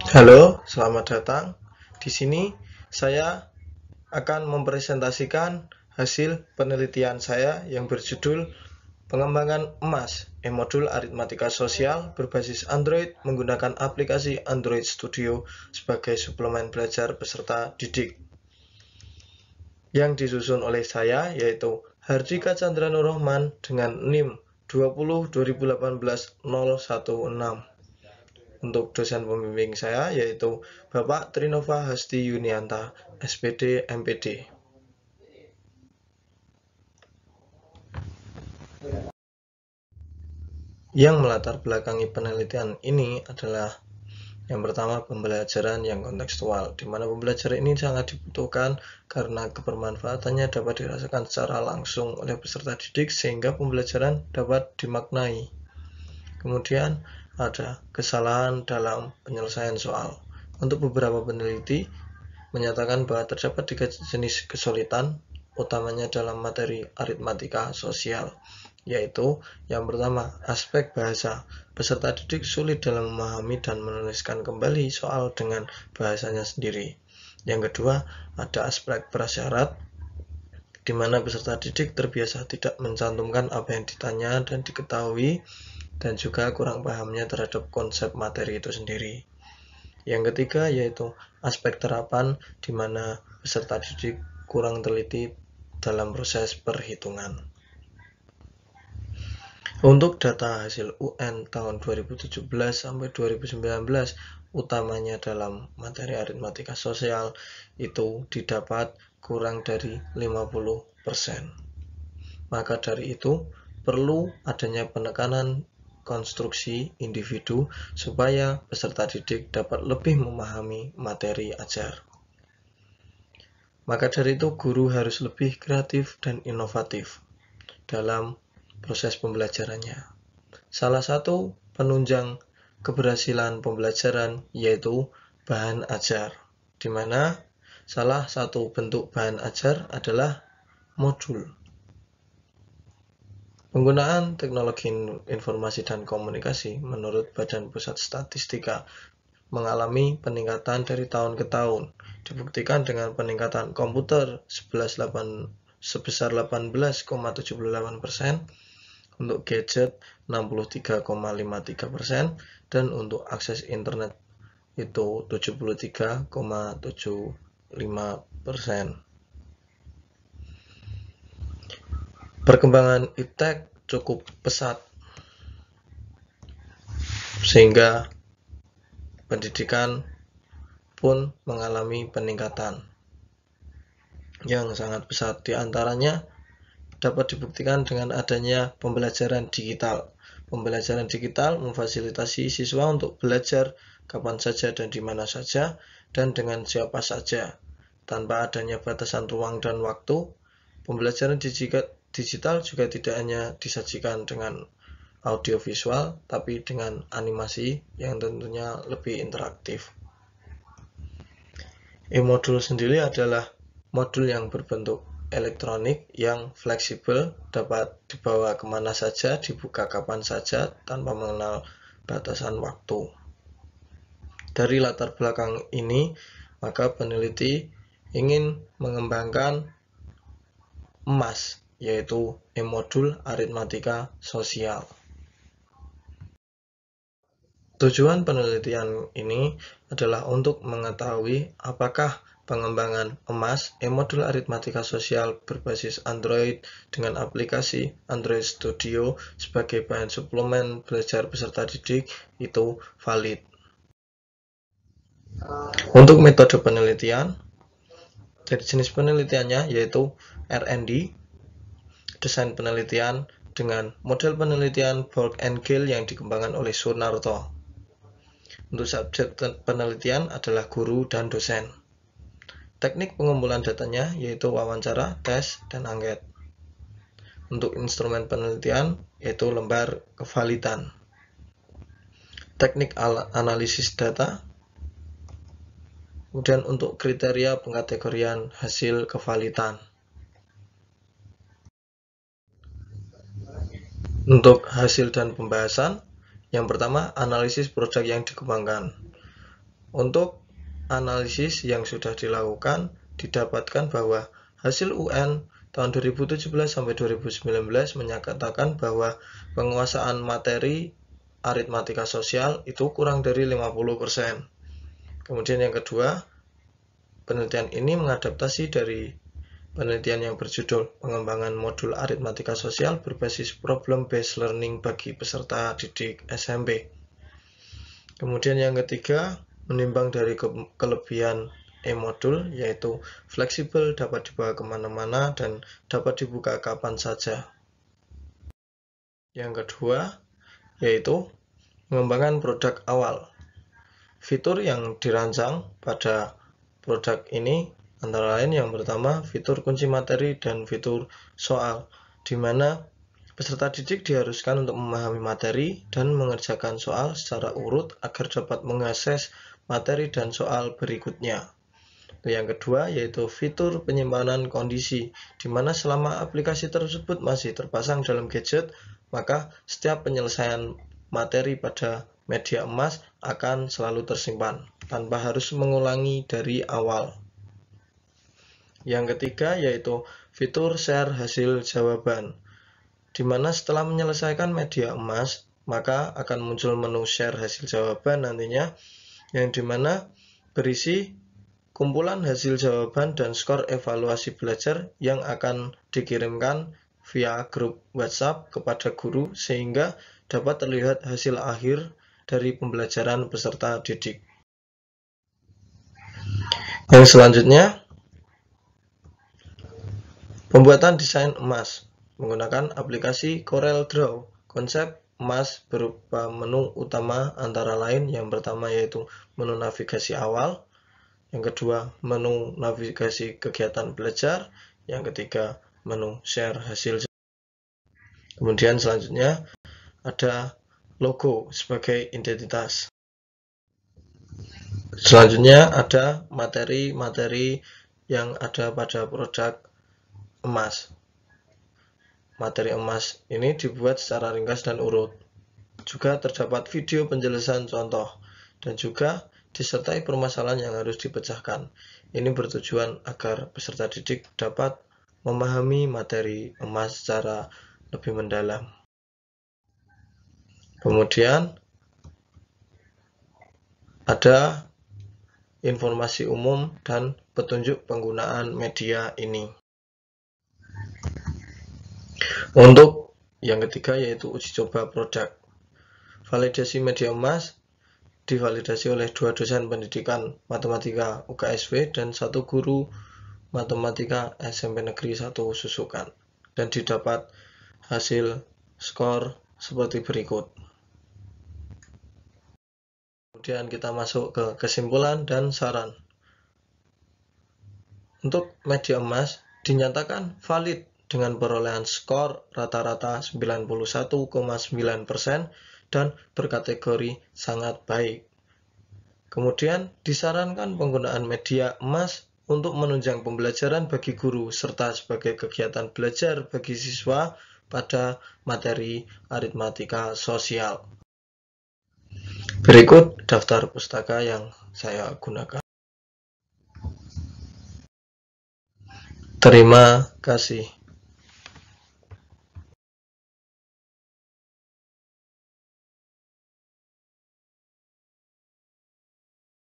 Halo, selamat datang. Di sini saya akan mempresentasikan hasil penelitian saya yang berjudul Pengembangan emas e-modul aritmatika sosial berbasis Android menggunakan aplikasi Android Studio sebagai suplemen belajar peserta didik. Yang disusun oleh saya yaitu Hardika Chandra Nurrohman dengan NIM 20/2018-016. Untuk dosen pembimbing saya yaitu Bapak Trinova Hasti Yunianta, SPD MPD. Yang melatar belakangi penelitian ini adalah yang pertama pembelajaran yang kontekstual, di mana pembelajaran ini sangat dibutuhkan karena kebermanfaatannya dapat dirasakan secara langsung oleh peserta didik sehingga pembelajaran dapat dimaknai. Kemudian ada kesalahan dalam penyelesaian soal. Untuk beberapa peneliti menyatakan bahwa terdapat 3 jenis kesulitan utamanya dalam materi aritmatika sosial, yaitu yang pertama, aspek bahasa. Peserta didik sulit dalam memahami dan menuliskan kembali soal dengan bahasanya sendiri. Yang kedua, ada aspek prasyarat, di mana peserta didik terbiasa tidak mencantumkan apa yang ditanya dan diketahui, dan juga kurang pahamnya terhadap konsep materi itu sendiri. Yang ketiga yaitu aspek terapan, di mana peserta didik kurang teliti dalam proses perhitungan. Untuk data hasil UN tahun 2017 sampai 2019, utamanya dalam materi aritmatika sosial, itu didapat kurang dari 50%. Maka dari itu, perlu adanya penekanan konstruksi individu supaya peserta didik dapat lebih memahami materi ajar. Maka dari itu, guru harus lebih kreatif dan inovatif dalam proses pembelajarannya. Salah satu penunjang keberhasilan pembelajaran yaitu bahan ajar, di mana salah satu bentuk bahan ajar adalah modul. Penggunaan teknologi informasi dan komunikasi menurut Badan Pusat Statistika mengalami peningkatan dari tahun ke tahun, dibuktikan dengan peningkatan komputer sebesar 18,78%, untuk gadget 63,53%, dan untuk akses internet itu 73,75%. Perkembangan iptek cukup pesat, sehingga pendidikan pun mengalami peningkatan yang sangat pesat. Di antaranya dapat dibuktikan dengan adanya pembelajaran digital. Pembelajaran digital memfasilitasi siswa untuk belajar kapan saja dan di mana saja dan dengan siapa saja, tanpa adanya batasan ruang dan waktu. Pembelajaran digital juga tidak hanya disajikan dengan audiovisual, tapi dengan animasi yang tentunya lebih interaktif. E-modul sendiri adalah modul yang berbentuk elektronik yang fleksibel, dapat dibawa kemana saja, dibuka kapan saja, tanpa mengenal batasan waktu. Dari latar belakang ini, maka peneliti ingin mengembangkan emas, yaitu e-modul aritmatika sosial. Tujuan penelitian ini adalah untuk mengetahui apakah pengembangan emas e-modul aritmatika sosial berbasis Android dengan aplikasi Android Studio sebagai bahan suplemen belajar peserta didik itu valid. Untuk metode penelitian, dari jenis penelitiannya yaitu R&D, desain penelitian dengan model penelitian Borg and Gill yang dikembangkan oleh Sunarto. Untuk subjek penelitian adalah guru dan dosen. Teknik pengumpulan datanya yaitu wawancara, tes, dan angket. Untuk instrumen penelitian yaitu lembar kevalidan. Teknik analisis data. Kemudian untuk kriteria pengkategorian hasil kevalidan. Untuk hasil dan pembahasan, yang pertama analisis produk yang dikembangkan. Untuk analisis yang sudah dilakukan, didapatkan bahwa hasil UN tahun 2017 sampai 2019 menyatakan bahwa penguasaan materi aritmatika sosial itu kurang dari 50%. Kemudian yang kedua, penelitian ini mengadaptasi dari penelitian yang berjudul Pengembangan Modul Aritmatika Sosial berbasis Problem-Based Learning bagi peserta didik SMP. Kemudian yang ketiga, menimbang dari kelebihan e-modul, yaitu fleksibel, dapat dibawa kemana-mana, dan dapat dibuka kapan saja. Yang kedua, yaitu mengembangkan produk awal. Fitur yang dirancang pada produk ini antara lain yang pertama, fitur kunci materi dan fitur soal, di mana peserta didik diharuskan untuk memahami materi dan mengerjakan soal secara urut agar dapat mengakses materi dan soal berikutnya. Yang kedua yaitu fitur penyimpanan kondisi, di mana selama aplikasi tersebut masih terpasang dalam gadget, maka setiap penyelesaian materi pada media emas akan selalu tersimpan, tanpa harus mengulangi dari awal. Yang ketiga yaitu fitur share hasil jawaban, di mana setelah menyelesaikan media emas, maka akan muncul menu share hasil jawaban nantinya, yang dimana berisi kumpulan hasil jawaban dan skor evaluasi belajar yang akan dikirimkan via grup WhatsApp kepada guru, sehingga dapat terlihat hasil akhir dari pembelajaran peserta didik. Yang selanjutnya, pembuatan desain emas menggunakan aplikasi CorelDRAW. Konsep emas berupa menu utama antara lain yang pertama yaitu menu navigasi awal, yang kedua menu navigasi kegiatan belajar, yang ketiga menu share hasil. Kemudian selanjutnya ada logo sebagai identitas. Selanjutnya ada materi-materi yang ada pada produk emas. Materi emas ini dibuat secara ringkas dan urut. Juga terdapat video penjelasan contoh dan juga disertai permasalahan yang harus dipecahkan. Ini bertujuan agar peserta didik dapat memahami materi emas secara lebih mendalam. Kemudian ada informasi umum dan petunjuk penggunaan media ini. Untuk yang ketiga yaitu uji coba produk. Validasi media emas divalidasi oleh 2 dosen pendidikan matematika UKSW dan 1 guru matematika SMP Negeri 1 Susukan, dan didapat hasil skor seperti berikut. Kemudian kita masuk ke kesimpulan dan saran. Untuk media emas dinyatakan valid dengan perolehan skor rata-rata 91,9% dan berkategori sangat baik. Kemudian disarankan penggunaan media emas untuk menunjang pembelajaran bagi guru serta sebagai kegiatan belajar bagi siswa pada materi aritmatika sosial. Berikut daftar pustaka yang saya gunakan. Terima kasih.